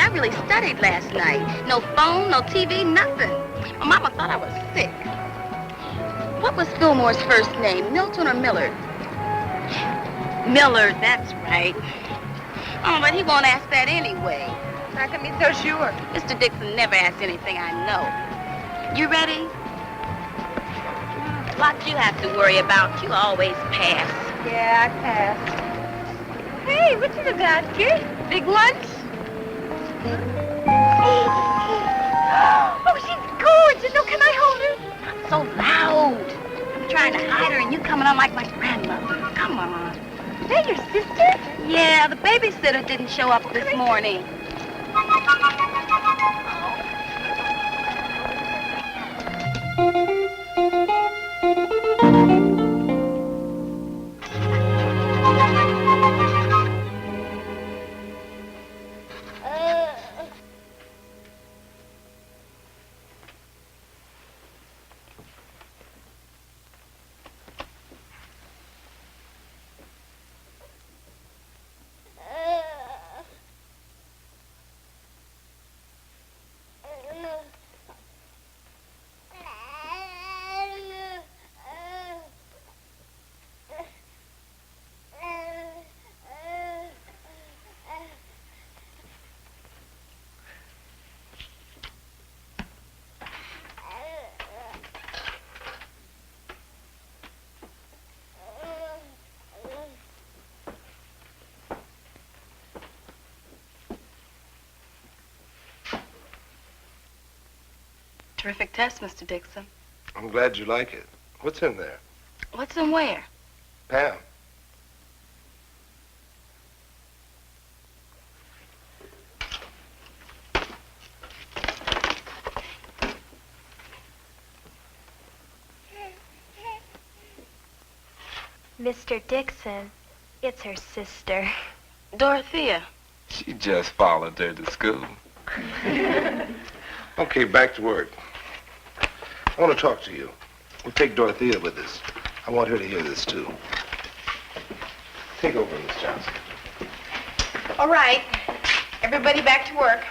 I really studied last night. No phone, no TV, nothing. My mama thought I was sick. What was Fillmore's first name, Milton or Millard? Millard, that's right. Oh, but he won't ask that anyway. How can be so sure? Mr. Dixon never asks anything I know. You ready? What you have to worry about, you always pass. Yeah, I passed. Hey, what you got, kid? Big lunch? Oh, she's gorgeous. Oh, can I hold her? Not so loud. I'm trying to hide her and you coming on like my grandmother. Come on. Is that your sister? Yeah, the babysitter didn't show up this morning. Terrific test, Mr. Dixon. I'm glad you like it. What's in there? What's in where? Pam. Mr. Dixon, it's her sister. Dorothea. She just followed her to school. Okay, back to work. I want to talk to you. We'll take Dorothea with us. I want her to hear this, too. Take over, Miss Johnson. All right. Everybody back to work.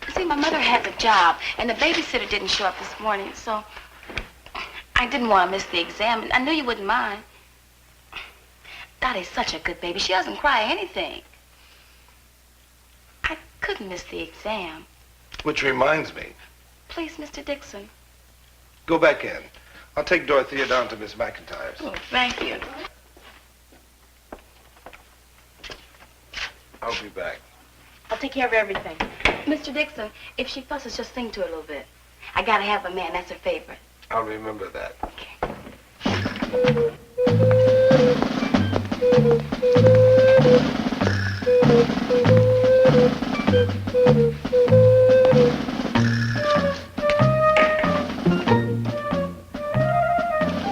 You see, my mother has a job, and the babysitter didn't show up this morning, so I didn't want to miss the exam, and I knew you wouldn't mind. Dottie's such a good baby. She doesn't cry or anything. I couldn't miss the exam. Which reminds me. Please, Mr. Dixon. Go back in. I'll take Dorothea down to Miss McIntyre's. Oh, thank you. I'll be back. I'll take care of everything. Mr. Dixon, if she fusses, just sing to her a little bit. I gotta have a man. That's her favorite. I'll remember that. Okay.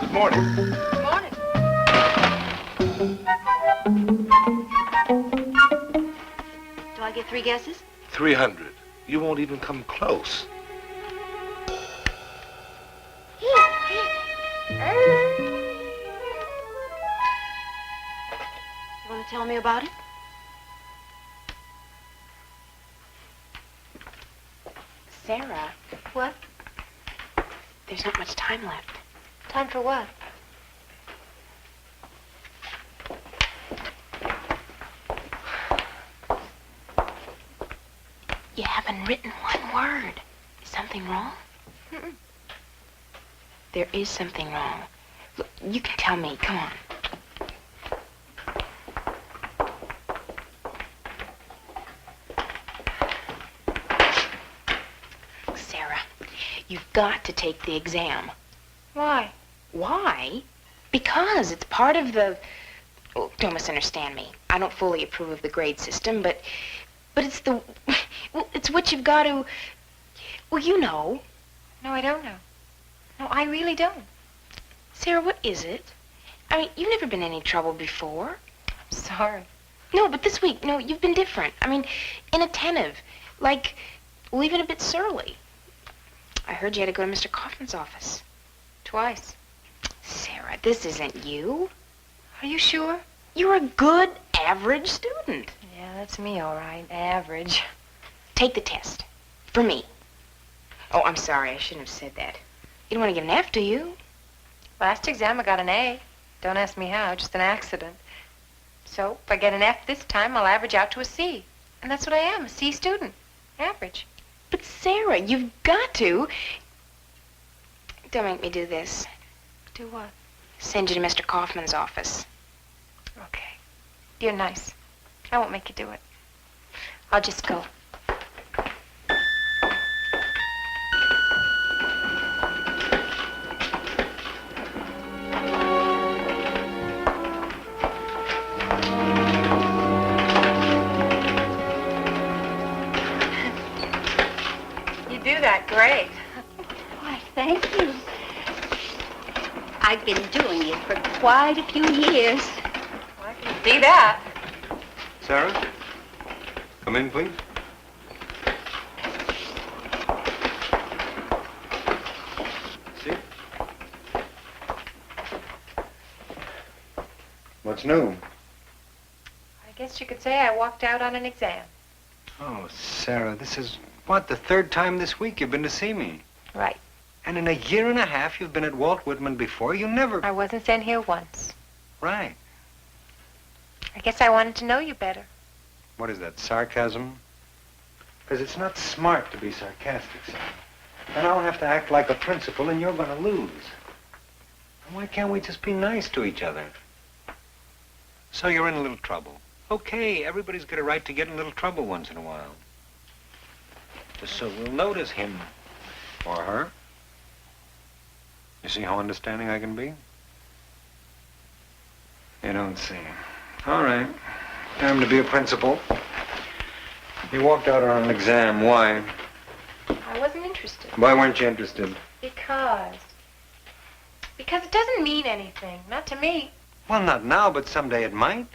Good morning. Good morning. Do I get 3 guesses? 300. You won't even come close. You want to tell me about it? Sarah, What? there's not much time left. Time for what? You haven't written one word. Is something wrong? Mm-mm. There is something wrong. Look, you can tell me. Come on. Sarah, you've got to take the exam. Why? Why? Because it's part of the... Oh, don't misunderstand me. I don't fully approve of the grade system, but it's the... Well, it's what you've got to... Well, you know. No, I don't know. No, I really don't. Sarah, what is it? I mean, you've never been in any trouble before. I'm sorry. No, but this week, no, you've been different. I mean, inattentive. Like, well, even a bit surly. I heard you had to go to Mr. Kaufman's office. Twice. Sarah, this isn't you. Are you sure? You're a good, average student. Yeah, that's me, all right. Average. Take the test. For me. Oh, I'm sorry. I shouldn't have said that. You don't want to get an F, do you? Last exam, I got an A. Don't ask me how, just an accident. So, if I get an F this time, I'll average out to a C. And that's what I am, a C student. Average. But Sarah, you've got to. Don't make me do this. Do what? Send you to Mr. Kaufman's office. Okay. You're nice. I won't make you do it. I'll just go. You do that great. Why, thank you. I've been doing it for quite a few years. I can see that. Sarah, come in, please. See? What's new? I guess you could say I walked out on an exam. Oh, Sarah, this is, what, the 3rd time this week you've been to see me? Right. And in a year and a half you've been at Walt Whitman before. You never... I wasn't sent here once. Right. I guess I wanted to know you better. What is that, sarcasm? Because it's not smart to be sarcastic, Sarah. Then I'll have to act like a principal and you're going to lose. And why can't we just be nice to each other? So you're in a little trouble. Okay, everybody's got a right to get in a little trouble once in a while. Just so we'll notice him or her. You see how understanding I can be? You don't see. All right. Time to be a principal. You walked out on an exam. Why? I wasn't interested. Why weren't you interested? Because it doesn't mean anything. Not to me. Well, not now, but someday it might.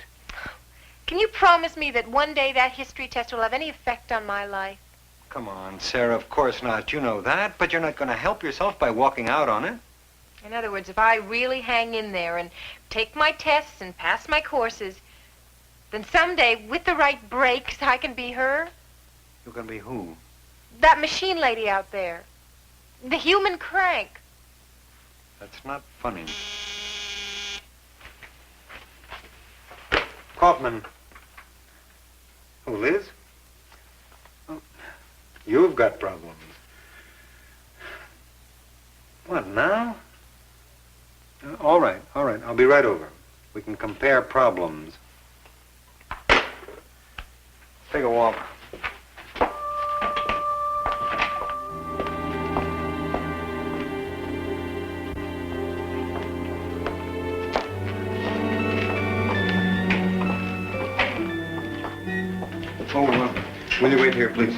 Can you promise me that one day that history test will have any effect on my life? Come on, Sarah, of course not. You know that, but you're not going to help yourself by walking out on it. In other words, if I really hang in there and take my tests and pass my courses, then someday, with the right breaks, I can be her. You're going to be who? That machine lady out there. The human crank. That's not funny. Kaufman. Who, Liz? Oh, you've got problems. What, now? All right. I'll be right over. We can compare problems. Take a walk. Oh, will you wait here, please?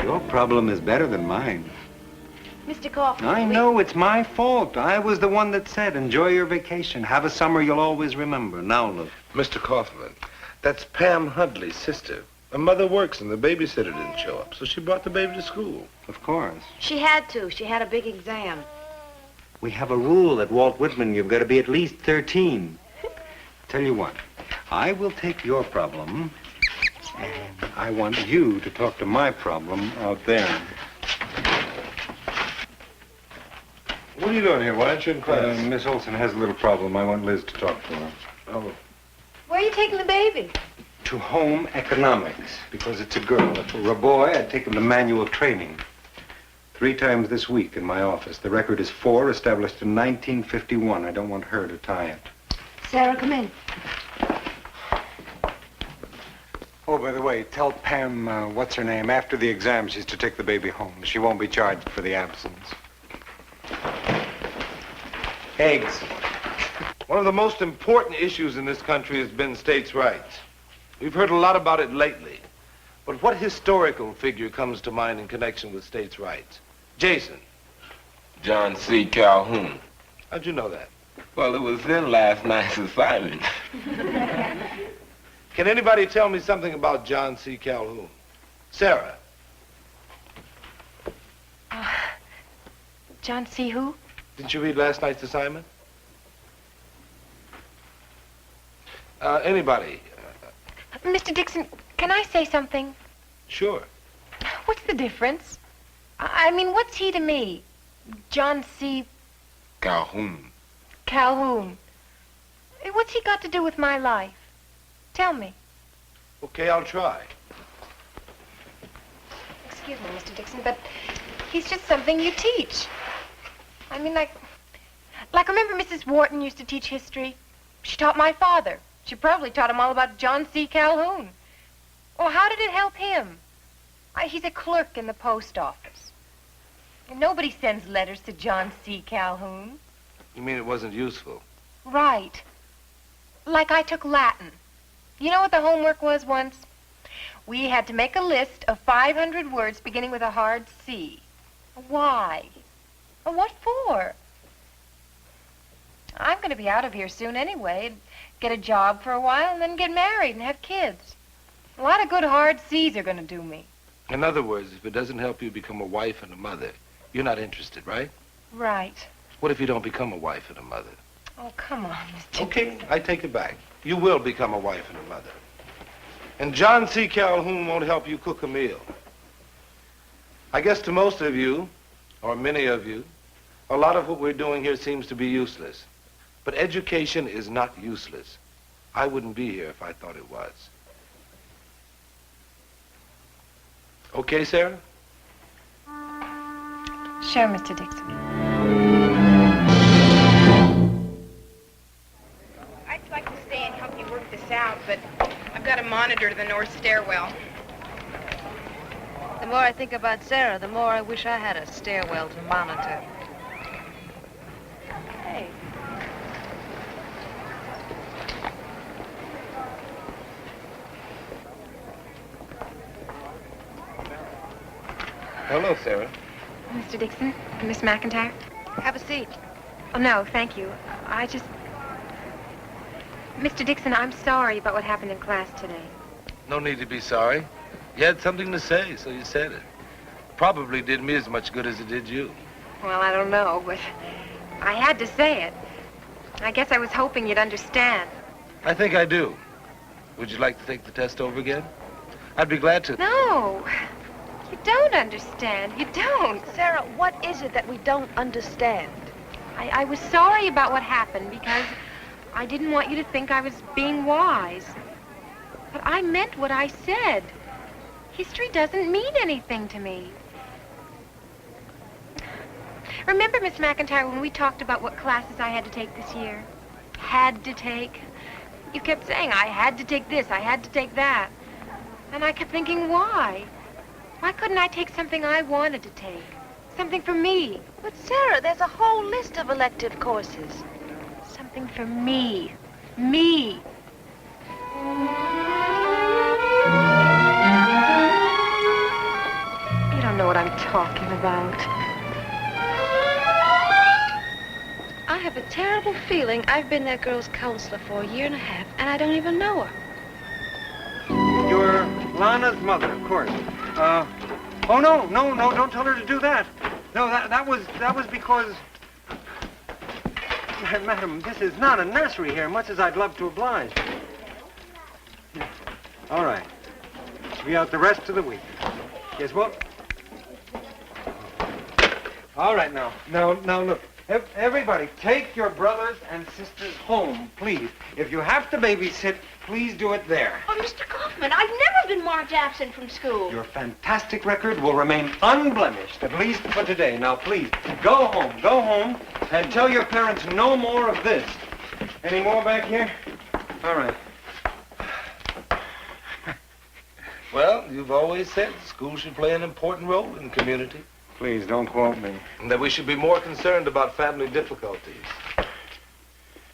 Your problem is better than mine. Mr. Kaufman. I know it's my fault. I was the one that said, enjoy your vacation. Have a summer you'll always remember. Now look. Mr. Kaufman, that's Pam Huntley's sister. Her mother works and the babysitter didn't show up, so she brought the baby to school. Of course. She had to. She had a big exam. We have a rule at Walt Whitman. You've got to be at least 13. Tell you what, I will take your problem, and I want you to talk to my problem out there. What are you doing here? Why aren't you in class? Miss Olson has a little problem. I want Liz to talk to her. Oh. Where are you taking the baby? To home economics, because it's a girl. If it were a boy, I'd take him to manual training. 3 times this week in my office. The record is 4, established in 1951. I don't want her to tie it. Sarah, come in. Oh, by the way, tell Pam, what's her name, after the exam she's to take the baby home. She won't be charged for the absence. Eggs. One of the most important issues in this country has been states' rights. We've heard a lot about it lately. But what historical figure comes to mind in connection with states' rights? Jason. John C. Calhoun. How'd you know that? Well, it was in last night's assignment. Can anybody tell me something about John C. Calhoun? Sarah. John C. who? Didn't you read last night's assignment? Anybody? Mr. Dixon, can I say something? Sure. What's the difference? I mean, what's he to me? John C. Calhoun. Calhoun. What's he got to do with my life? Tell me. Okay, I'll try. Excuse me, Mr. Dixon, but he's just something you teach. I mean, like remember Mrs. Wharton used to teach history? She taught my father. She probably taught him all about John C. Calhoun. Oh, how did it help him? He's a clerk in the post office. And nobody sends letters to John C. Calhoun. You mean it wasn't useful? Right. Like I took Latin. You know what the homework was once? We had to make a list of 500 words beginning with a hard C. Why? What for? I'm going to be out of here soon anyway, and get a job for a while, and then get married and have kids. A lot of good hard C's are going to do me. In other words, if it doesn't help you become a wife and a mother, you're not interested, right? Right. What if you don't become a wife and a mother? Oh, come on, Mr. Okay, I take it back. You will become a wife and a mother. And John C. Calhoun won't help you cook a meal. I guess to most of you, or many of you, a lot of what we're doing here seems to be useless. But education is not useless. I wouldn't be here if I thought it was. Okay, Sarah? Sure, Mr. Dixon. I'd like to stay and help you work this out, but I've got to monitor the north stairwell. The more I think about Sarah, the more I wish I had a stairwell to monitor. Hey. Hello, Sarah. Mr. Dixon, Miss McIntyre. Have a seat. Oh, no, thank you. Mr. Dixon, I'm sorry about what happened in class today. No need to be sorry. You had something to say, so you said it. Probably did me as much good as it did you. Well, I don't know, but I had to say it. I guess I was hoping you'd understand. I think I do. Would you like to take the test over again? I'd be glad to. No, you don't understand. You don't. Sarah, what is it that we don't understand? I was sorry about what happened because I didn't want you to think I was being wise. But I meant what I said. History doesn't mean anything to me. Remember, Miss McIntyre, when we talked about what classes I had to take this year? Had to take. You kept saying I had to take this, I had to take that. And I kept thinking, why? Why couldn't I take something I wanted to take? Something for me. But Sarah, there's a whole list of elective courses. Something for me. Me. You don't know what I'm talking about. have a terrible feeling I've been that girl's counselor for a year and a half, and I don't even know her. You're Lana's mother, of course. Oh, no, don't tell her to do that. No, that was because... Madam, this is not a nursery here, much as I'd love to oblige. All right. Be out the rest of the week. Yes, what? All right, now, look. Everybody, take your brothers and sisters home, please. If you have to babysit, please do it there. Oh, Mr. Kaufman, I've never been marked absent from school. Your fantastic record will remain unblemished, at least for today. Now, please, go home, and tell your parents no more of this. Any more back here? All right. Well, you've always said school should play an important role in the community. Please, don't quote me. And that we should be more concerned about family difficulties.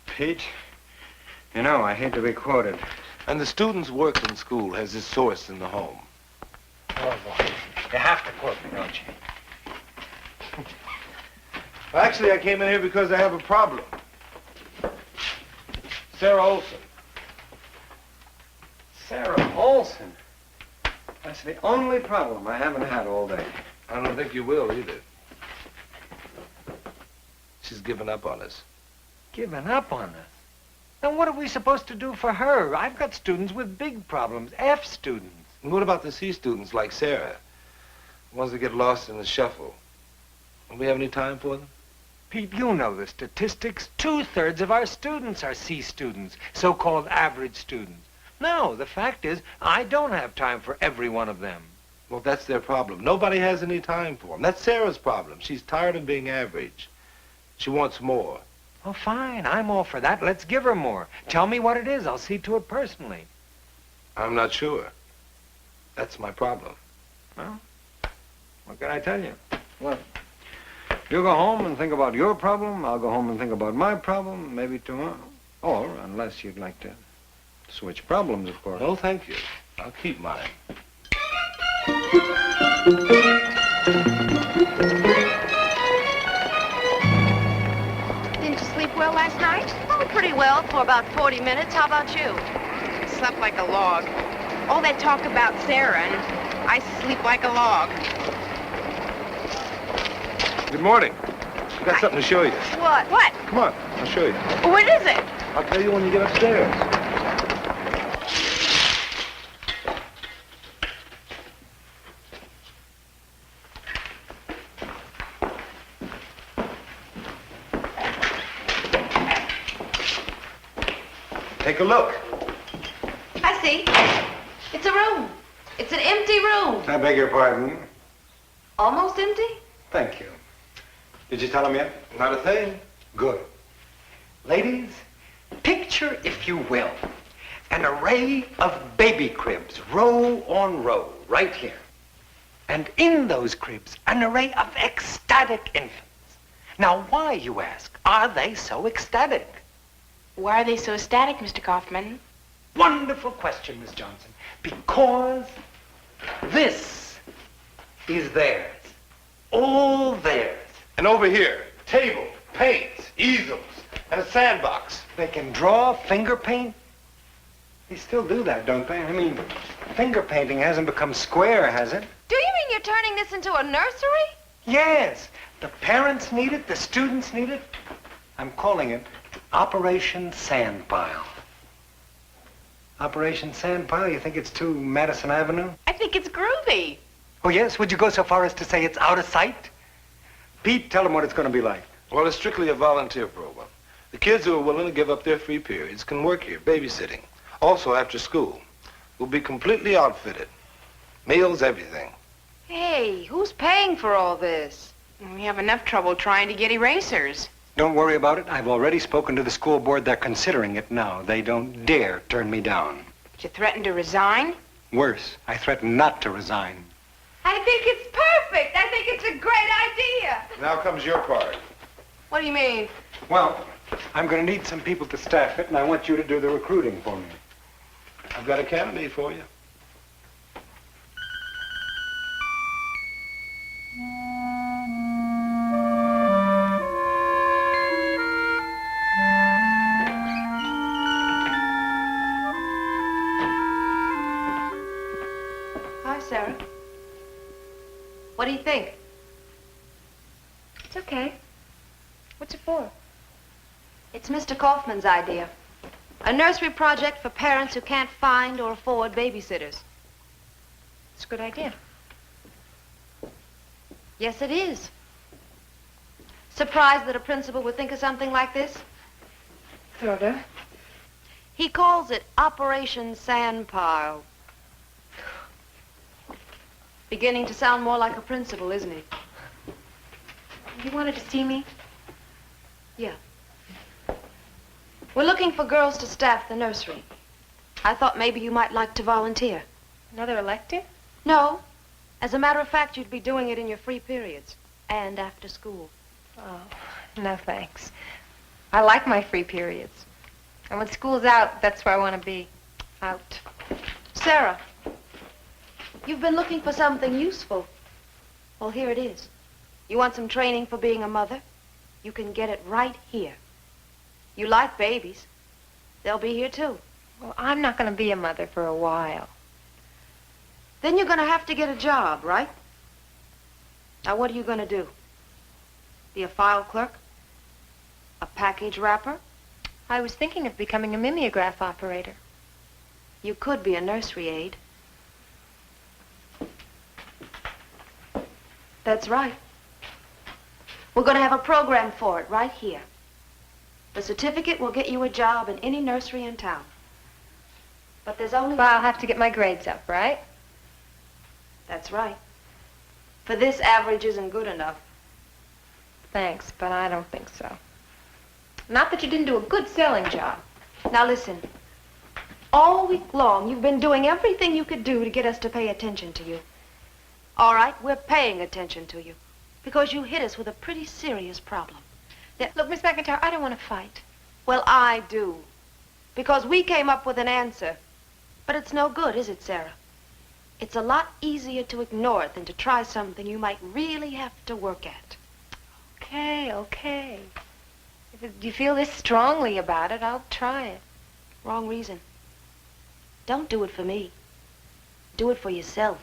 Pete, you know, I hate to be quoted. And the student's work in school has its source in the home. Oh, boy. You have to quote me, don't you? Well, actually, I came in here because I have a problem. Sarah Olson. Sarah Olson? That's the only problem I haven't had all day. I don't think you will either. She's given up on us. Given up on us? Then what are we supposed to do for her? I've got students with big problems, F students. And what about the C students like Sarah? The ones that get lost in the shuffle. Do we have any time for them? Pete, you know the statistics. 2/3 of our students are C students, so-called average students. No, the fact is, I don't have time for every one of them. Well, that's their problem. Nobody has any time for them. That's Sarah's problem. She's tired of being average. She wants more. Oh, fine. I'm all for that. Let's give her more. Tell me what it is. I'll see to it personally. I'm not sure. That's my problem. Well, what can I tell you? Look, you go home and think about your problem. I'll go home and think about my problem, maybe tomorrow. Or, unless you'd like to switch problems, of course. No, thank you. I'll keep mine. Didn't you sleep well last night? Oh, pretty well for about 40 minutes. How about you? Slept like a log. All that talk about Sarah, and I sleep like a log. Good morning. I've got something to show you. What? What? Come on, I'll show you. What is it? I'll tell you when you get upstairs. Take a look. I see. It's a room. It's an empty room. I beg your pardon. Almost empty? Thank you. Did you tell him yet? Not a thing. Good. Ladies, picture, if you will, an array of baby cribs, row on row, right here. And in those cribs, an array of ecstatic infants. Now, why, you ask, are they so ecstatic? Why are they so ecstatic, Mr. Kaufman? Wonderful question, Miss Johnson. Because this is theirs. All theirs. And over here, table, paints, easels, and a sandbox. They can draw, finger paint. They still do that, don't they? I mean, finger painting hasn't become square, has it? Do you mean you're turning this into a nursery? Yes. The parents need it, the students need it. I'm calling it Operation Sandpile. Operation Sandpile? You think it's too Madison Avenue? I think it's groovy. Oh, yes? Would you go so far as to say it's out of sight? Pete, tell them what it's going to be like. Well, it's strictly a volunteer program. The kids who are willing to give up their free periods can work here, babysitting. Also after school. We'll be completely outfitted. Meals, everything. Hey, who's paying for all this? We have enough trouble trying to get erasers. Don't worry about it. I've already spoken to the school board. They're considering it now. They don't dare turn me down. But you threatened to resign? Worse, I threaten not to resign. I think it's perfect. I think it's a great idea. Now comes your part. What do you mean? Well, I'm going to need some people to staff it, and I want you to do the recruiting for me. I've got a candidate for you. do you think? It's okay. What's it for? It's Mr. Kaufman's idea. A nursery project for parents who can't find or afford babysitters. It's a good idea. Yes, it is. Surprised that a principal would think of something like this? Sort of. He calls it Operation Sandpile. Beginning to sound more like a principal, isn't he? You wanted to see me? Yeah. We're looking for girls to staff the nursery. I thought maybe you might like to volunteer. Another elective? No. As a matter of fact, you'd be doing it in your free periods and after school. Oh, no thanks. I like my free periods. And when school's out, that's where I want to be. Out. Sarah, you've been looking for something useful. Well, here it is. You want some training for being a mother? You can get it right here. You like babies. They'll be here too. Well, I'm not going to be a mother for a while. Then you're going to have to get a job, right? Now, what are you going to do? Be a file clerk? A package wrapper? I was thinking of becoming a mimeograph operator. You could be a nursery aide. That's right. We're going to have a program for it right here. The certificate will get you a job in any nursery in town. But there's only... Well, I'll have to get my grades up, right? That's right. For this, average isn't good enough. Thanks, but I don't think so. Not that you didn't do a good selling job. Now listen. All week long, you've been doing everything you could do to get us to pay attention to you. All right, we're paying attention to you because you hit us with a pretty serious problem. Look, Miss McIntyre, I don't want to fight. Well, I do. Because we came up with an answer. But it's no good, is it, Sarah? It's a lot easier to ignore it than to try something you might really have to work at. Okay. If you feel this strongly about it, I'll try it. Wrong reason. Don't do it for me. Do it for yourself.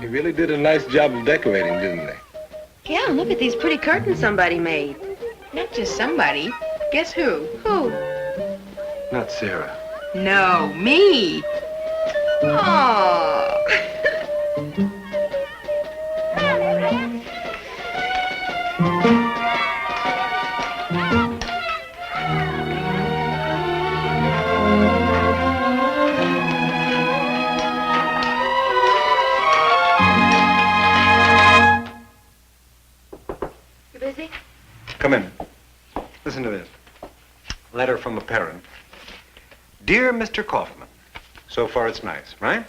He really did a nice job of decorating, didn't they? Yeah, look at these pretty curtains somebody made. Not just somebody. Guess who? Who? Not Sarah. No, me. Oh. You busy? Come in. Listen to this. Letter from a parent. Dear Mr. Kaufman, so far it's nice, right?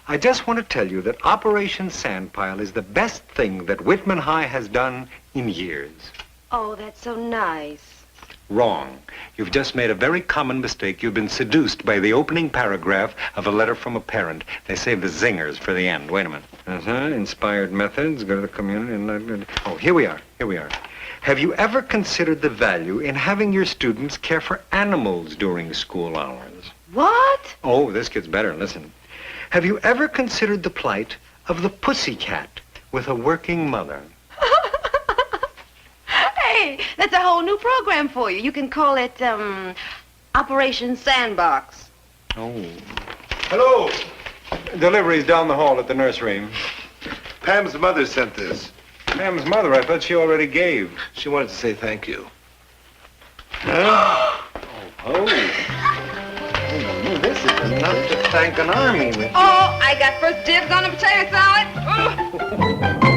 I just want to tell you that Operation Sandpile is the best thing that Whitman High has done in years. Oh, that's so nice. Wrong. You've just made a very common mistake. You've been seduced by the opening paragraph of a letter from a parent. They save the zingers for the end. Wait a minute. Inspired methods, go to the community. And oh, here we are. Have you ever considered the value in having your students care for animals during school hours? What? Oh, this gets better. Listen. Have you ever considered the plight of the pussycat with a working mother? Hey, that's a whole new program for you. You can call it, Operation Sandbox. Oh. Hello. Delivery's down the hall at the nursery. Pam's mother sent this. Pam's mother, I thought she already gave. She wanted to say thank you. Oh. This is enough to thank an army with. Oh, I got first dibs on the potato salad.